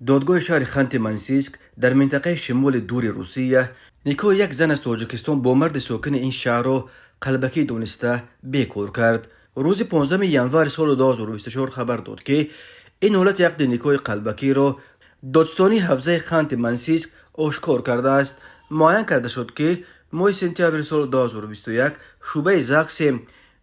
دادگاه شهر خانت منسیسک در منطقه شمال دور روسیه نیکو یک زن از تاجیکستان با مرد ساکن این شهر را قلبکی دانسته بیکار کرد. روز 15 ژانویه سال 2024 خبر داد که این حالت عقد نیکوی قلبکی را دادستانی حوزه خانت منسیسک آشکار کرده است. معین کرده شد که ماه سپتامبر سال 2021 شعبه زاکس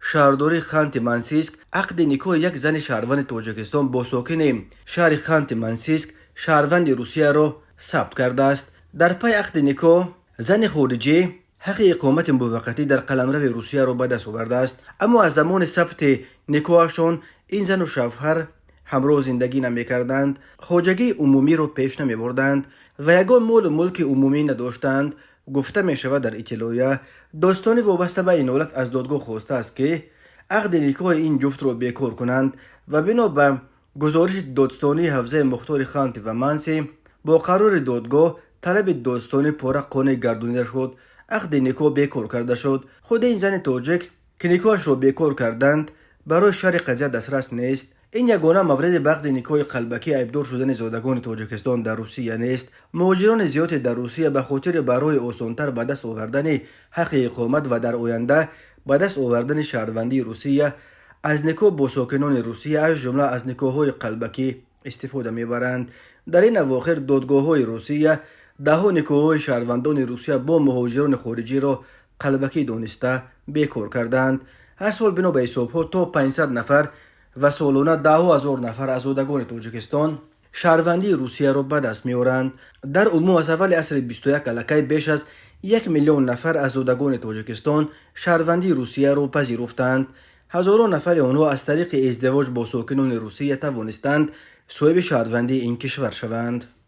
شهرداری خانت منسیسک عقد نیکوی یک زن شهروند تاجیکستان با ساکن شهر خانت منسیسک شهروند روسیه را ثبت کرده است. در پی عقد نیکو زن خارجی حق اقامت موقتی در قلمرو روسیه را به دست آورده است، اما از زمان ثبت نیکوشان این زن و شوهر همراه زندگی نمی کردند، خواجگی عمومی را پیش نمی بردند و یگان مال و ملک عمومی نداشتند. گفته می شود در اطلاعیه داستانی وابسته به این حالت از دادگاه خواسته است که عقد نیکوی این جفت را بیکار کنند و بنا به گزارش دادستانی حوزه مختار خانت و منسی با قرار دادگاه طلب دادستانی پاره قانع گردانیده شد. عقد نیکو بیکار کرده شد. خود این زن تاجیک که نیکوش را بیکار کردند برای شرح قضیه دسترس نیست. این یگانه مورد به عقد نیکوی قلبکی عیبدار شدن زادگان تاجیکستان در روسیه نیست. مهاجران زیاد در روسیه به خاطر برای آسانتر به دست آوردن حق اقامت و در آینده به دست آوردن شهروندی روسیه از نیکو با ساکنان روسیه از جمله از نیکوهای قلبکی استفاده میبرند. در این اواخر دادگاه‌های روسیه ده نیکوهای شهروندان روسیه با مهاجران خارجی را قلبکی دانسته بیکار کردند. هر سال بنا به حساب‌ها تا 500 نفر و سالانه 10,000 نفر از زادگان تاجیکستان شهروندی روسیه را به دست می‌آورند. در عموم از اول عصر 21 الکی بیش از 1,000,000 نفر از زادگان تاجیکستان شهروندی روسیه را پذیرفتند. هزاران نفر آنها از طریق ازدواج با ساکنان روسیه توانستند صاحب شهروندی این کشور شوند.